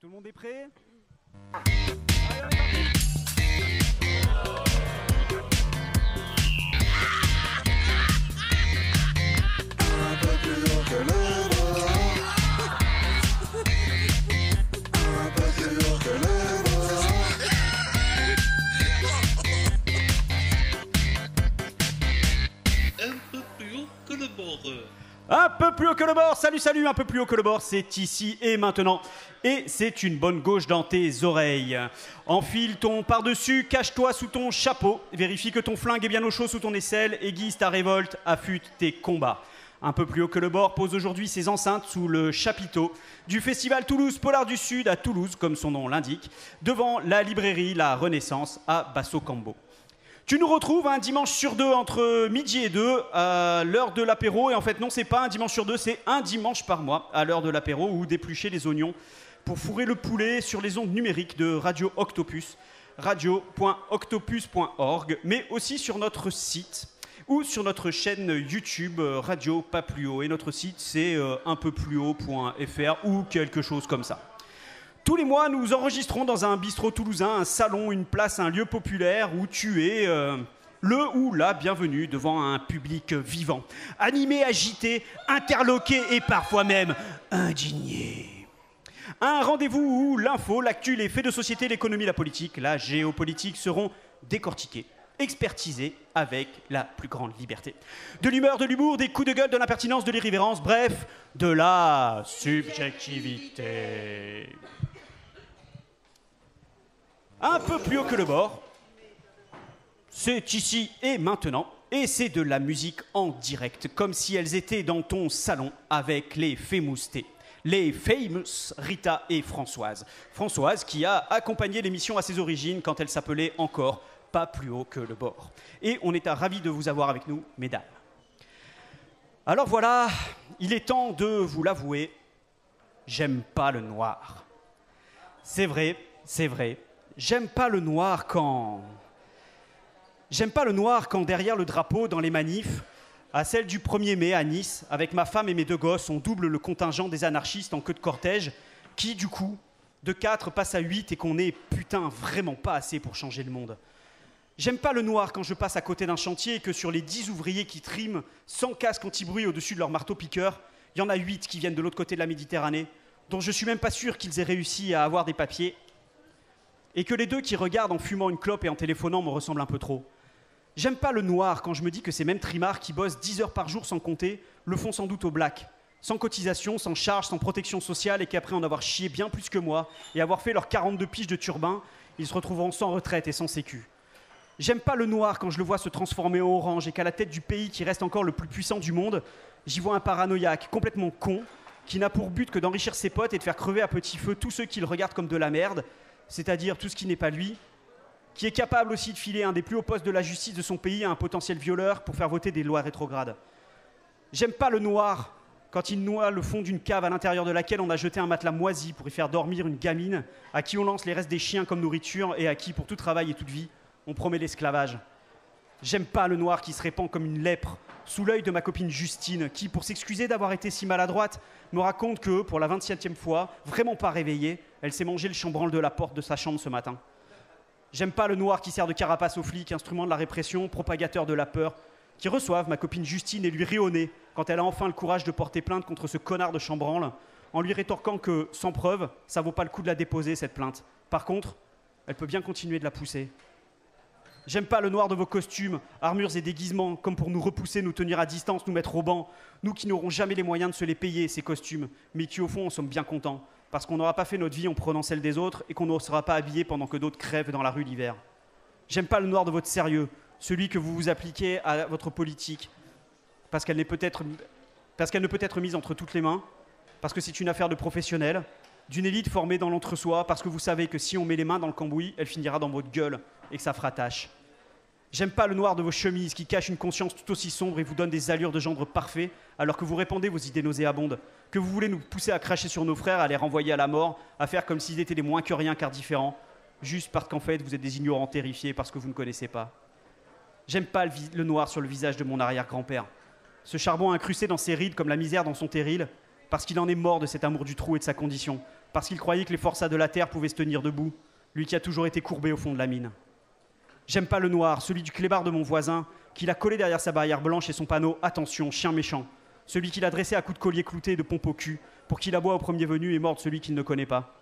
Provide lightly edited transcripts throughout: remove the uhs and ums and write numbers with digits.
Tout le monde est prêt? Un peu plus haut que le bord. Un peu plus haut que le bord. Un peu plus haut que le bord. Un peu plus haut que le bord, salut, salut, un peu plus haut que le bord, c'est ici et maintenant. Et c'est une bonne gauche dans tes oreilles. Enfile ton par-dessus, cache-toi sous ton chapeau, vérifie que ton flingue est bien au chaud sous ton aisselle, aiguise ta révolte, affûte tes combats. Un peu plus haut que le bord pose aujourd'hui ses enceintes sous le chapiteau du festival Toulouse Polar du Sud à Toulouse, comme son nom l'indique, devant la librairie La Renaissance à Basso-Cambo. Tu nous retrouves un dimanche sur deux entre midi et 2 à l'heure de l'apéro. Et en fait, non, c'est pas un dimanche sur deux, c'est un dimanche par mois à l'heure de l'apéro ou d'éplucher les oignons pour fourrer le poulet sur les ondes numériques de Radio Octopus, radio.octopus.org, mais aussi sur notre site ou sur notre chaîne YouTube Radio Pas Plus Haut. Et notre site, c'est unpeuplushaut.fr ou quelque chose comme ça. Tous les mois, nous enregistrons dans un bistrot toulousain, un salon, une place, un lieu populaire où tu es le ou la bienvenue devant un public vivant, animé, agité, interloqué et parfois même indigné. Un rendez-vous où l'info, l'actu, les faits de société, l'économie, la politique, la géopolitique seront décortiqués, expertisés avec la plus grande liberté. De l'humeur, de l'humour, des coups de gueule, de l'impertinence, de l'irrévérence, bref, de la subjectivité. Un peu plus haut que le bord, c'est ici et maintenant, et c'est de la musique en direct, comme si elles étaient dans ton salon avec les Famoustés. Les Famous Rita et Françoise. Françoise qui a accompagné l'émission à ses origines quand elle s'appelait encore Pas plus haut que le bord. Et on est ravis de vous avoir avec nous, mesdames. Alors voilà, il est temps de vous l'avouer, j'aime pas le noir. C'est vrai, c'est vrai. J'aime pas le noir quand derrière le drapeau, dans les manifs, à celle du 1er mai à Nice, avec ma femme et mes 2 gosses, on double le contingent des anarchistes en queue de cortège, qui du coup, de 4 passe à 8 et qu'on est putain vraiment pas assez pour changer le monde. J'aime pas le noir quand je passe à côté d'un chantier et que sur les 10 ouvriers qui triment sans casque anti-bruit au-dessus de leur marteau-piqueur, il y en a 8 qui viennent de l'autre côté de la Méditerranée, dont je suis même pas sûr qu'ils aient réussi à avoir des papiers. Et que les 2 qui regardent en fumant une clope et en téléphonant me ressemblent un peu trop. J'aime pas le noir quand je me dis que ces mêmes trimards qui bossent 10 heures par jour sans compter le font sans doute au black, sans cotisation, sans charge, sans protection sociale et qu'après en avoir chié bien plus que moi et avoir fait leurs 42 piges de turbin, ils se retrouveront sans retraite et sans sécu. J'aime pas le noir quand je le vois se transformer en orange et qu'à la tête du pays qui reste encore le plus puissant du monde, j'y vois un paranoïaque complètement con qui n'a pour but que d'enrichir ses potes et de faire crever à petit feu tous ceux qui le regardent comme de la merde, c'est-à-dire tout ce qui n'est pas lui, qui est capable aussi de filer un des plus hauts postes de la justice de son pays à un potentiel violeur pour faire voter des lois rétrogrades. J'aime pas le noir quand il noie le fond d'une cave à l'intérieur de laquelle on a jeté un matelas moisi pour y faire dormir une gamine à qui on lance les restes des chiens comme nourriture et à qui, pour tout travail et toute vie, on promet l'esclavage. J'aime pas le noir qui se répand comme une lèpre sous l'œil de ma copine Justine qui, pour s'excuser d'avoir été si maladroite, me raconte que, pour la 27e fois, vraiment pas réveillée, elle s'est mangé le chambranle de la porte de sa chambre ce matin. J'aime pas le noir qui sert de carapace aux flics, instrument de la répression, propagateur de la peur, qui reçoivent ma copine Justine et lui rit au nez quand elle a enfin le courage de porter plainte contre ce connard de chambranle, en lui rétorquant que, sans preuve, ça vaut pas le coup de la déposer, cette plainte. Par contre, elle peut bien continuer de la pousser. J'aime pas le noir de vos costumes, armures et déguisements, comme pour nous repousser, nous tenir à distance, nous mettre au banc. Nous qui n'aurons jamais les moyens de se les payer, ces costumes, mais qui au fond en sommes bien contents, parce qu'on n'aura pas fait notre vie en prenant celle des autres et qu'on ne sera pas habillé pendant que d'autres crèvent dans la rue l'hiver. J'aime pas le noir de votre sérieux, celui que vous vous appliquez à votre politique, parce qu'elle ne peut être mise entre toutes les mains, parce que c'est une affaire de professionnels, d'une élite formée dans l'entre-soi, parce que vous savez que si on met les mains dans le cambouis, elle finira dans votre gueule et que ça fera tache. J'aime pas le noir de vos chemises qui cachent une conscience tout aussi sombre et vous donnent des allures de gendre parfait alors que vous répandez vos idées nauséabondes, que vous voulez nous pousser à cracher sur nos frères, à les renvoyer à la mort, à faire comme s'ils étaient les moins que rien car différents, juste parce qu'en fait vous êtes des ignorants terrifiés parce que vous ne connaissez pas. J'aime pas le noir sur le visage de mon arrière-grand-père. Ce charbon incrusté dans ses rides comme la misère dans son terril, parce qu'il en est mort de cet amour du trou et de sa condition. parce qu'il croyait que les forçats de la terre pouvaient se tenir debout, lui qui a toujours été courbé au fond de la mine. J'aime pas le noir, celui du clébard de mon voisin, qu'il a collé derrière sa barrière blanche et son panneau « Attention, chien méchant », celui qu'il a dressé à coups de collier clouté et de pompe au cul, pour qu'il aboie au premier venu et morde celui qu'il ne connaît pas.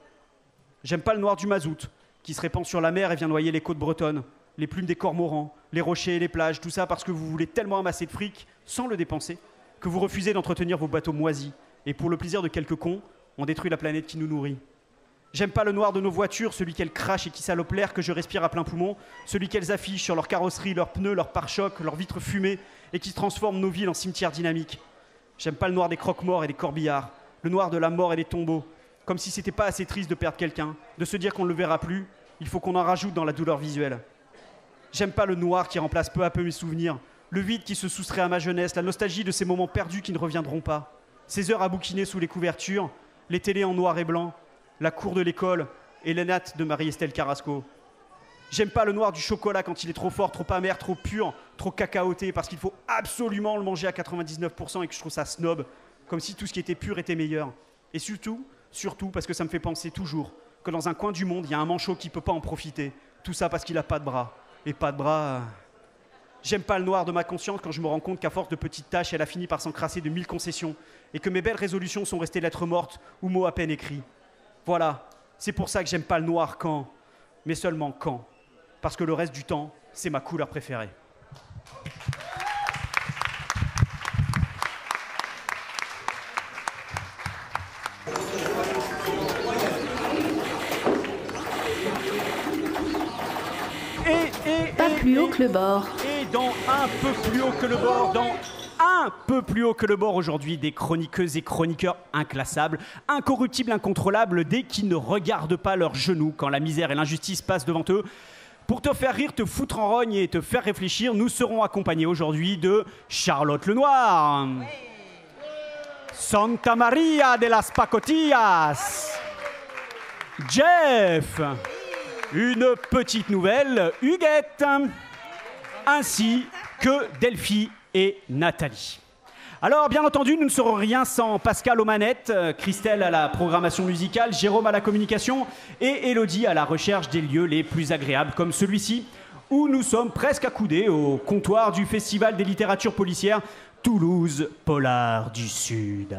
J'aime pas le noir du mazout, qui se répand sur la mer et vient noyer les côtes bretonnes, les plumes des cormorans, les rochers et les plages, tout ça parce que vous voulez tellement amasser de fric, sans le dépenser, que vous refusez d'entretenir vos bateaux moisis, et pour le plaisir de quelques cons, on détruit la planète qui nous nourrit. J'aime pas le noir de nos voitures, celui qu'elles crachent et qui salope l'air que je respire à plein poumon, celui qu'elles affichent sur leur carrosserie, leurs pneus, leurs pare-chocs, leurs vitres fumées, et qui transforment nos villes en cimetières dynamiques. J'aime pas le noir des croque-morts et des corbillards, le noir de la mort et des tombeaux, comme si c'était pas assez triste de perdre quelqu'un, de se dire qu'on ne le verra plus, il faut qu'on en rajoute dans la douleur visuelle. J'aime pas le noir qui remplace peu à peu mes souvenirs, le vide qui se soustrait à ma jeunesse, la nostalgie de ces moments perdus qui ne reviendront pas, ces heures à bouquiner sous les couvertures, les télés en noir et blanc, la cour de l'école et les nattes de Marie-Estelle Carrasco. J'aime pas le noir du chocolat quand il est trop fort, trop amer, trop pur, trop cacaoté, parce qu'il faut absolument le manger à 99% et que je trouve ça snob, comme si tout ce qui était pur était meilleur. Et surtout, parce que ça me fait penser toujours que dans un coin du monde, il y a un manchot qui peut pas en profiter. Tout ça parce qu'il a pas de bras. Et pas de bras... J'aime pas le noir de ma conscience quand je me rends compte qu'à force de petites tâches, elle a fini par s'encrasser de 1000 concessions et que mes belles résolutions sont restées lettres mortes ou mots à peine écrits. Voilà, c'est pour ça que j'aime pas le noir quand, mais seulement quand. Parce que le reste du temps, c'est ma couleur préférée. Pas plus haut que le bord. Et dans un peu plus haut que le bord, un peu plus haut que le bord aujourd'hui, des chroniqueuses et chroniqueurs inclassables, incorruptibles, incontrôlables, dès qu'ils ne regardent pas leurs genoux quand la misère et l'injustice passent devant eux. Pour te faire rire, te foutre en rogne et te faire réfléchir, nous serons accompagnés aujourd'hui de Charlotte Lenoir, Santa Maria de las Pacotillas, Jeff, une petite nouvelle, Huguette, ainsi que Delphi et Nathalie. Alors, bien entendu, nous ne serons rien sans Pascal aux manettes, Christelle à la programmation musicale, Jérôme à la communication et Élodie à la recherche des lieux les plus agréables, comme celui-ci, où nous sommes presque accoudés au comptoir du Festival des littératures policières Toulouse Polar du Sud.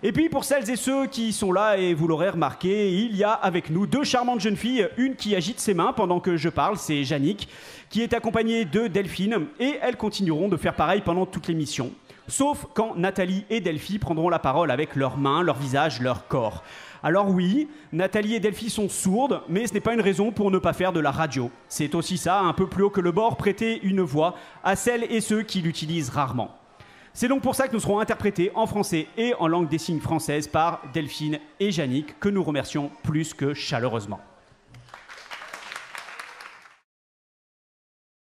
Et puis, pour celles et ceux qui sont là, et vous l'aurez remarqué, il y a avec nous deux charmantes jeunes filles, une qui agite ses mains pendant que je parle, c'est Yannick, qui est accompagnée de Delphine, et elles continueront de faire pareil pendant toute l'émission. Sauf quand Nathalie et Delphi prendront la parole avec leurs mains, leur visage, leur corps. Alors oui, Nathalie et Delphi sont sourdes, mais ce n'est pas une raison pour ne pas faire de la radio. C'est aussi ça, un peu plus haut que le bord, prêter une voix à celles et ceux qui l'utilisent rarement. C'est donc pour ça que nous serons interprétés en français et en langue des signes française par Delphine et Yannick, que nous remercions plus que chaleureusement.